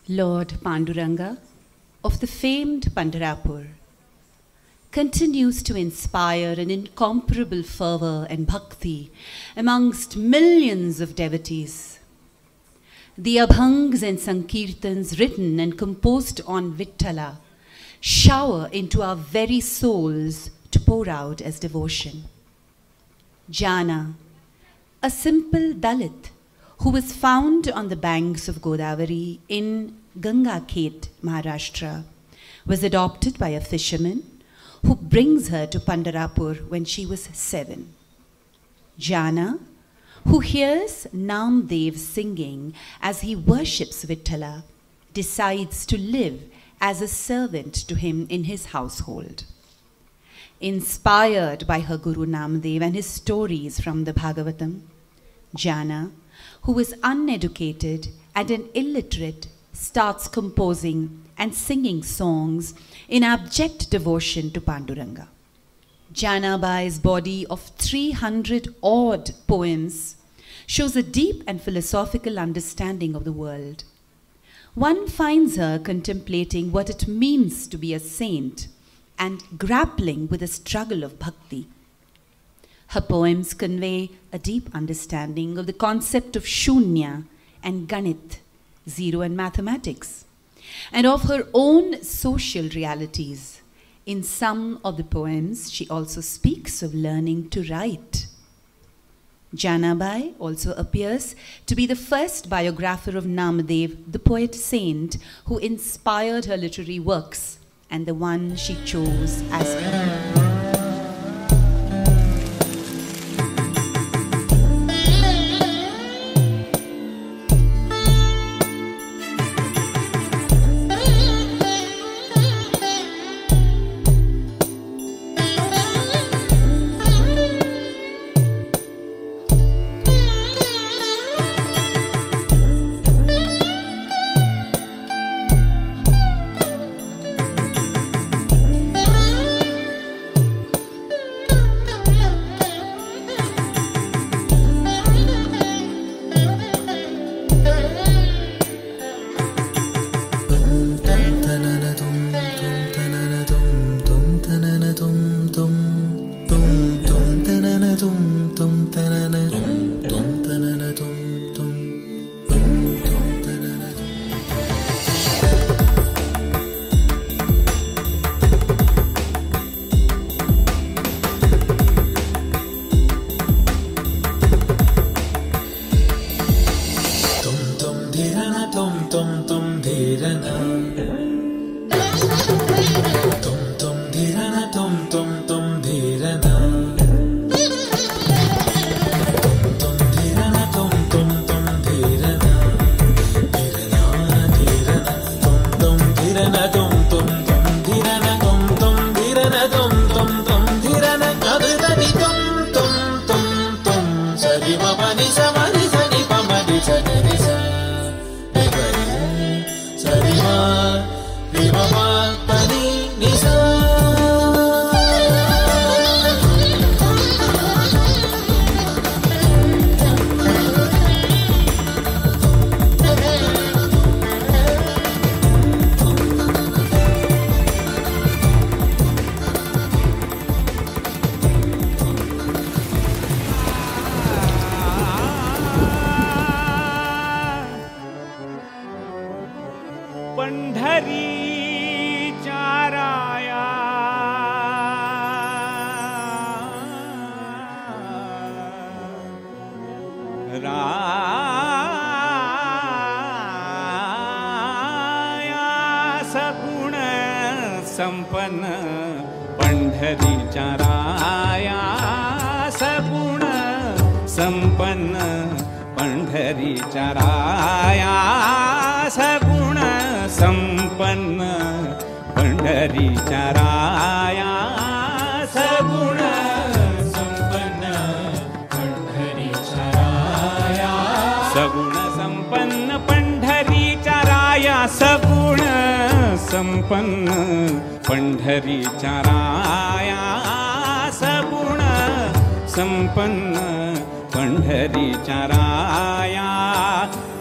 Lord Panduranga of the famed Pandharpur continues to inspire an incomparable fervor and bhakti amongst millions of devotees. The abhangs and sankirtans written and composed on Vitthala shower into our very souls to pour out as devotion. Jana, a simple Dalit who was found on the banks of Godavari in Gangakhet, Maharashtra, was adopted by a fisherman who brings her to Pandharpur when she was 7. Jana, who hears Namdev singing as he worships Vitthala, decides to live as a servant to him in his household. Inspired by her Guru Namdev and his stories from the Bhagavatam, Jana, who is uneducated and an illiterate, starts composing and singing songs in abject devotion to Panduranga. Janabai's body of 300-odd poems shows a deep and philosophical understanding of the world. One finds her contemplating what it means to be a saint and grappling with the struggle of bhakti. Her poems convey a deep understanding of the concept of shunya and ganit, zero and mathematics, and of her own social realities. In some of the poems, she also speaks of learning to write. Janabai also appears to be the first biographer of Namadev, the poet saint who inspired her literary works, and the one she chose as her.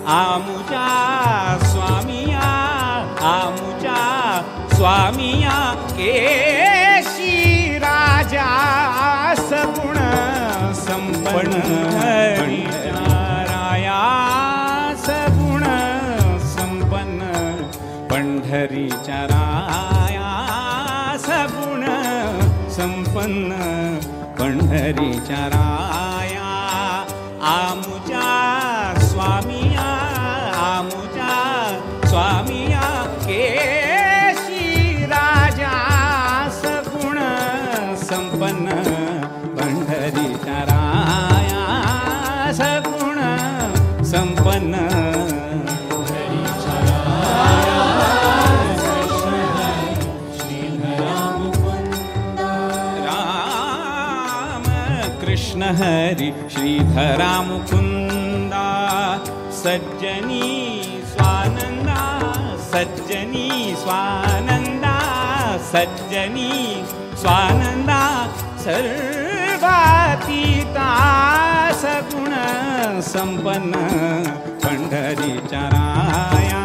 आमुजा स्वामिया स्वामिया Keshi राजा सगुण संपन्न पंढरीचाराया सगुण संपन्न पंढरीचाराया सगुण संपन्न पंढरीचाराया आमुचा स्वामिया केशी राजा सगुण संपन्न पंढरीचाराया सगुण संपन्न राम कृष्ण हरि श्रीधरा मुकुंदा सज्जनी स्वानंदा सज्जनी स्वानंदा सज्जनी स्वानंदा सर्वातीता सगुण संपन्न पंढरीचाराया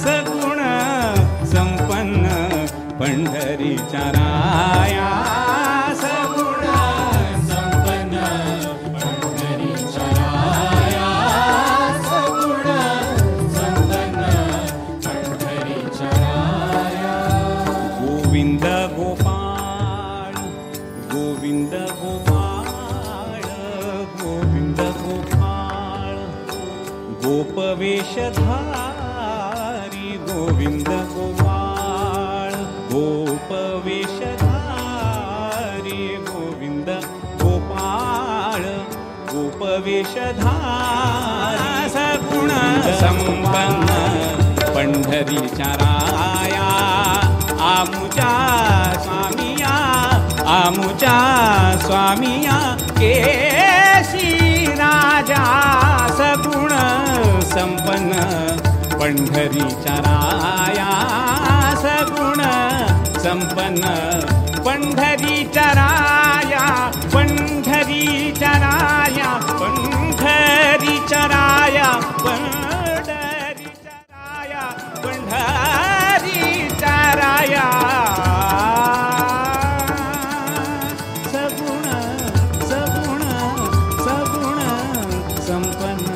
सगुण संपन्न पंढरीचाराया सगुण संपन्न पंढरीचाराया सगुण संपन्न पंढरीचाराया गोविंद गोपाळ गोविंद गोपाळ गोविंद गोपाळ गोपवेशधारी गोविंद गोपाळ गोपवेशधारी गोविंद गोपाळ गोपवेशधारी सगुण संपन्न पंढरीचाराया आमुचा स्वामिया केशी राजा सगुण संपन्न पंढरीचाराया सगुण संपन्न पंढरीचाराया पंढरीचाराया पंढरीचाराया पंढरीचाराया पंढरीचाराया सगुण सगुण सगुण संपन्न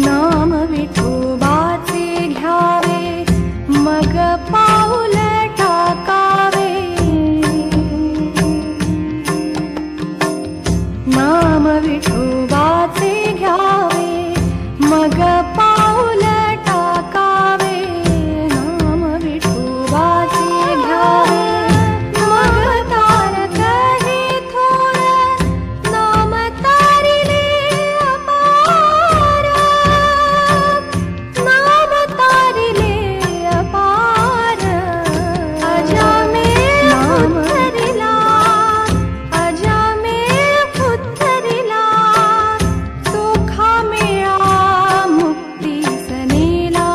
नाम विठोबाचे घ्यावे मग पाऊल टाकावे नाम विठोबाचे घ्यावे मग पाऊल टाकावे नाम विठोबाचे घ्यावे मग तारक हे थोर नाम तारिले अपार नाम तारिले अपार अजामेळ पुत्तरिला सुखा मेळा मुक्ती सनेला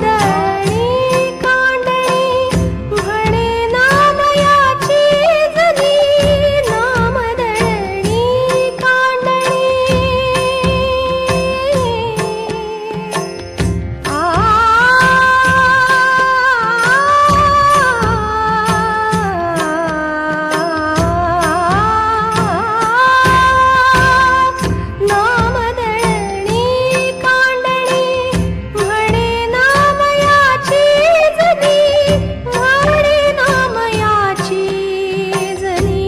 नामदळी कांडणी म्हणे नामयाची जनी नामदळी कांडणी नामदळी कांडणी म्हणे नामयाची जनी म्हणे नामयाची जनी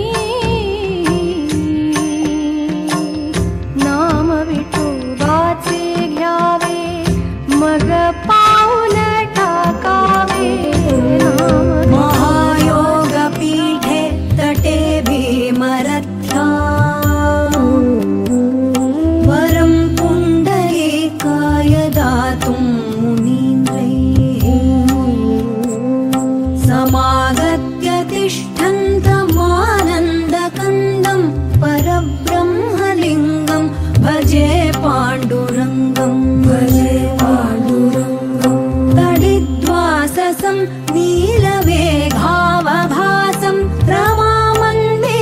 नाम विठोबाचे घ्यावे मग पाऊल टाकावे महायोगपीठे तटे भीमरथ्या वरं पुण्डरीकाय दातुं मुनीन्द्रैः समागत्य तिष्ठन्तमानन्दकन्दं परब्रह्मलिङ्गं भजे पाण्डुरङ्गं तडिद्वाससं नीलवेघावभासं रमामन्मे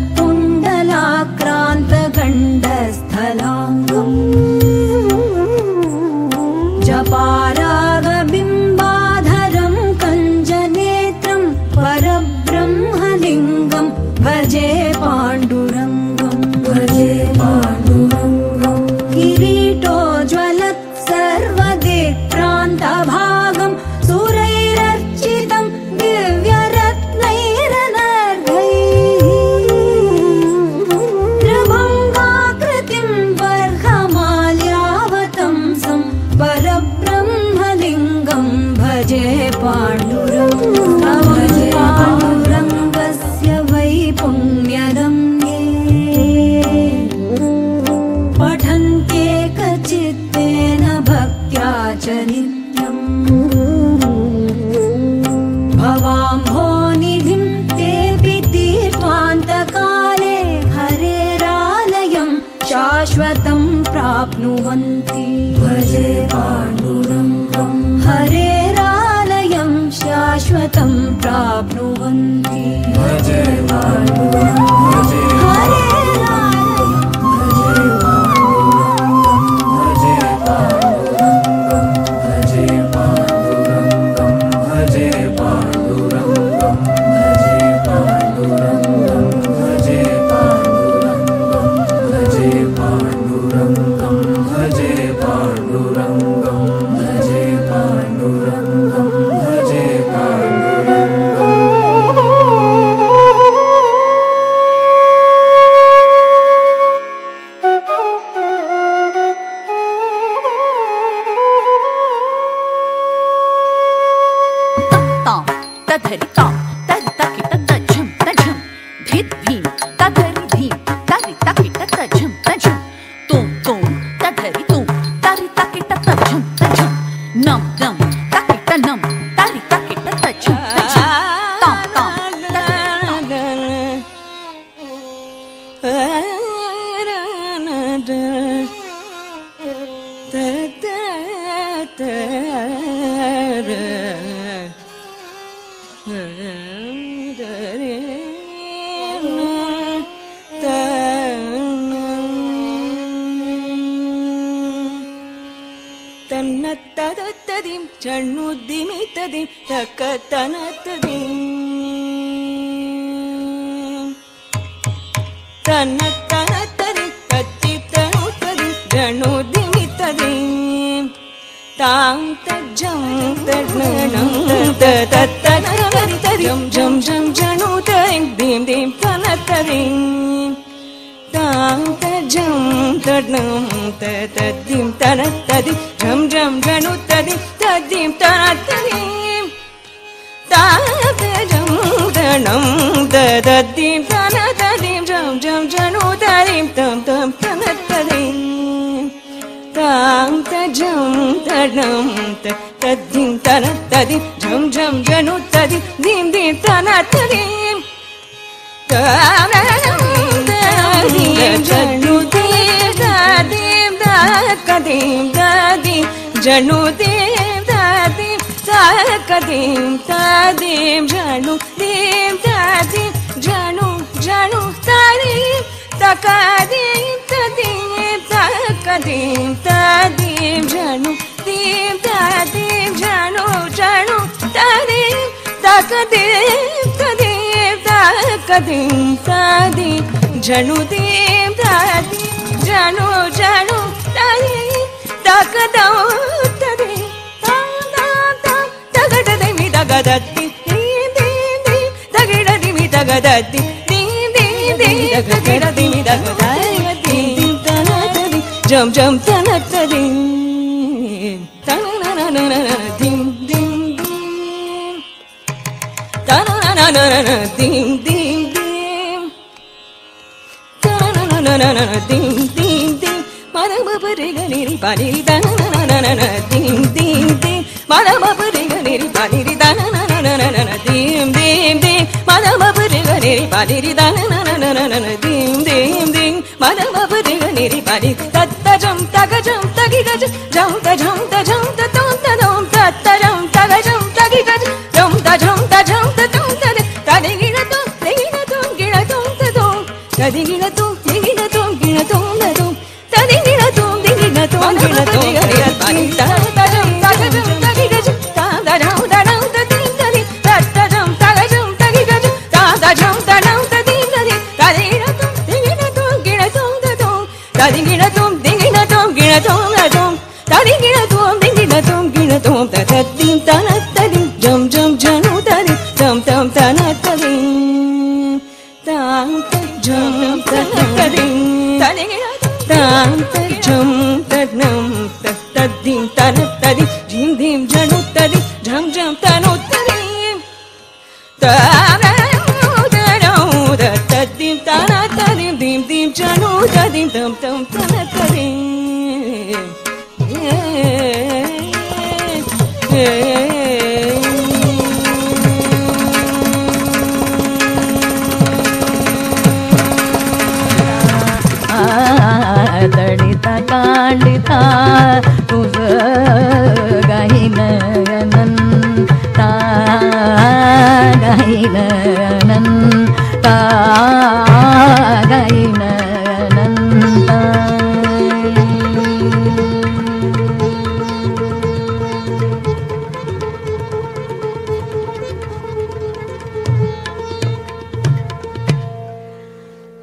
जलत्कुण्डलाक्रान्तगण्डस्थलाङ्गम् जपारागबिम्बाधरं कञ्जनेत्रं परब्रह्मलिङ्गं भजे पाण्डुरङ्गं भजे पाण्डुरङ्गं किरीटोज्ज्वलत् सर्वदिक्प्रान्तभागं सुरैरर्चितं दिव्यरत्नैरनर्घैः त्रिभङ्गाकृतिं बर्हमाल्यावतंसं परब्रह्मलिङ्गं भजे पाण्डुरङ्गं भजे पाण्डुरङ्गस्य वै पुण्यदं ये पठन्ते कचित्तेन भक्त्या च नित्यम् भवाम्भोनिधिं तेऽपि तीर्त्वान्तकाले हरेरालयं शाश्वतं प्राप्नुवन्ति भजे पाण्डुरङ्गं हरेरालयं शाश्वतं प्राप्नुवन्ति भजे पाण्डुरङ्गं भजे हरेरालयं भजे पाण्डुरङ्गं भजे पाण्डुरङ्गं भजे पाण्डुरङ्गं भजे पाण्डुरङ्गं भजे पाण्डुरङ्गं भजे पाण्डुरङ्गं भजे पाण्डुरङ्गं भजे पाण्डुरङ्गं भजे तां तधरि तां तरि तकिट तझं तझं धित् भीं तधरि धीं तरि तकिट तझं तझं तों तों तधरि तों तरि तकिट तझं तझं नं नं तकिट नं तरि तकिट तझं तझं तां तां तन्नत्तदत्तदिं चण्णुद्दिमितदिं तक्कतनत्तदिं तन्नत्तनत्तदिं तत्तित्तनुत्तदिं जणुद्दिमितदिं तां तज्जं तज्जनं तत्तनत्तदिं जं जं जणुतदिं दिं दिं तनत्तदिं तां तज्जं तड्नं तद्दिं तनत्तदिं झं झं जणुत्तदिं तद्दिं तनत्तदिं तां तज्जं तड्नं तद्दिं तनत्तदिं झं झं जणुत्तदिं तं तं तनत्तदिं तां तज्जं तड्नं तद्दिं तनत्तदिं झं झं जणुत्तदिं दिं दिं तनत्तदिं तां जणुदेव दादिं दाकदिं दादिं जणुदेव दादिं दाकदिं दादिं जणुदेव दादिं जणु जणु दादिं तकदिं तदिं तकदिं दादिं जणुदेव दादिं जणु जणु दादिं तकदिं तदिं तकदिं दादिं जणुदेव दादिं जणु जणु दादिं तकदौ तदिं तां तां तां तगडदिमि तगदत्ति दिं दिं दिं तगडदिमि तगदत्ति दिं दिं दिं तगडदिमि तगदत्ति दिं तनत्तदिं जं जं तनत्तदिं तनननननन दिं दिं दिं तननननन दिं दिं दिं तननननन दिं दिं दिं मरमपरिगनिरि पानिरि तननननन दिं दिं दिं मरमपरिगनिरि पानिरि तननननन दिं दिं दिं मरमपरिगनिरि पानिरि तननननन दिं दिं दिं मरमपरिगनिरि पानि तत्तजं तगजं तगिगज जं तजं तजं ततं तनं तत्तजं तगजं तगिगज जं तजं तजं ततं तद तदिगिणतं दिगिणतं गिणतं ततं ತದಿಗಿಣತುಂ ದಿಗಿಣತುಂ ಗಿಣತುಂ ತದಿಗಿಣತುಂ ದಿಗಿಣತುಂ ಗಿಣತುಂ ತದಿ ತದಂ ತಗಜಂ ತದಿಗಜಂ ತಾದಜಂ ತಡಂ ತದಿಗದಿ ತಟ್ಟಜಂ ತಗಜಂ ತದಿಗಜಂ ತಾದಜಂ ತಡಂ ತದಿಗದಿ ತದಿಗಿಣತುಂ ದಿಗಿಣತುಂ ಗಿಣತುಂ ತದಂ ತದಿಗಿಣತುಂ ದಿಗಿಣತುಂ ಗಿಣತುಂ ತದಂ ತದಿಗಿಣತುಂ ದಿಗಿಣತುಂ ಗಿಣತುಂ ತದದ್ದಿಂ ತನತ್ತದಿಂ ಜಂ ಜಂ ಜನು ತದಿ ಜಂ ತಂ ತನತ್ತದಿಂ ತಾಂ ಜಂ ತನತ್ತದಿಂ ತದಿಗಿಣತುಂ ತಾಂ ಜಂ ತದ್ನಂ ತದ್ದಿಂ ತನತ್ತದಿ ಜಿಂ ಧಿಂ ಜನು ತದಿ ಜಂ ಜಂ ತನತ್ತದಿಂ ತದ್ದಿಂ ತನತ್ತದಿಂ ಧಿಂ ಧಿಂ ಜನು ತದಿಂ ತಂ ತಂ ತನತ್ತದಿಂ दलित कांडित तुझ गाईन अनंता गाईन अनंता गाईन अनंता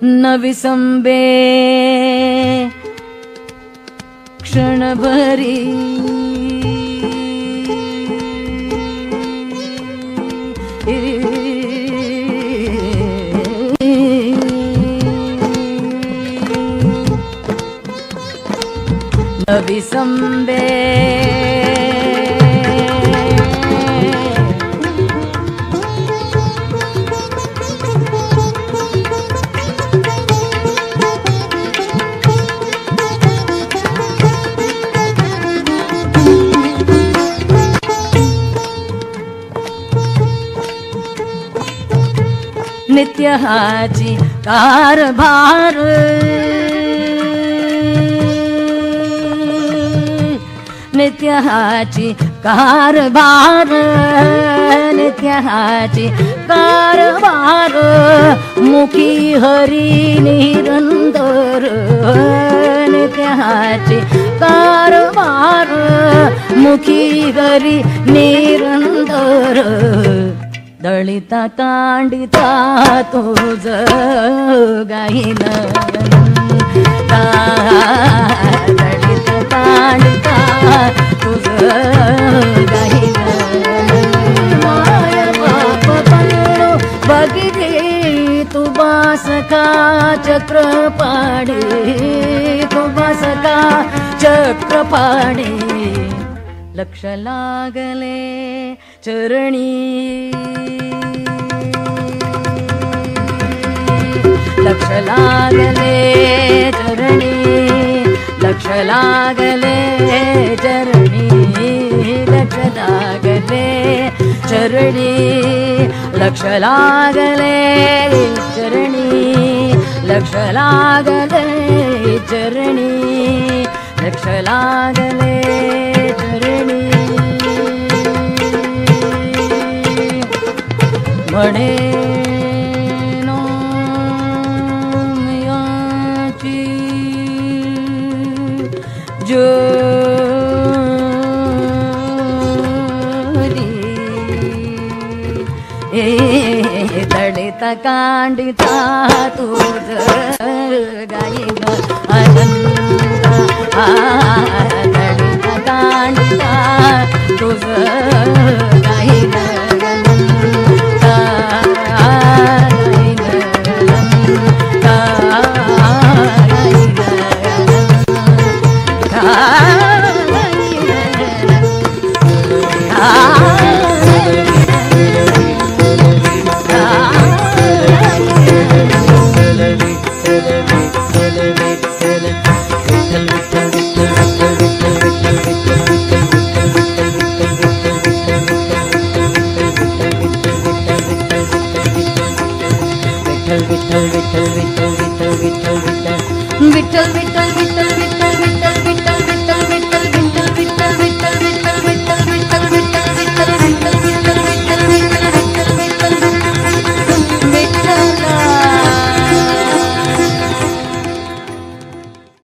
न विसंबे क्षणभरी न विसंबे नित्य हाची कारभार नित्य हाची कारभार नित्य हाची कारभार मुखी हरी निरंतर नित्य हाची कारभार मुखी हरी निरंतर दलित कांडित तुझ गाईन दलित कांडित तुझ गाईन माय बाप बनलो बगिरे तू बासका चक्र पाडे तू बासका चक्र पाडे लक्ष लागले चरणी लक्ष लागले चरणी लक्ष लागले चरणी लक्ष लागले चरणी लक्ष लागले चरणी लक्ष लागले चरणी लक्ष लागले चरणी म्हणे याची जोरी दलित कांडित तुझ गाईन अनंता दलित कांडित तुझ गाईन अनंता गाईन अनंता गाईन विठ्ठल विठ्ठल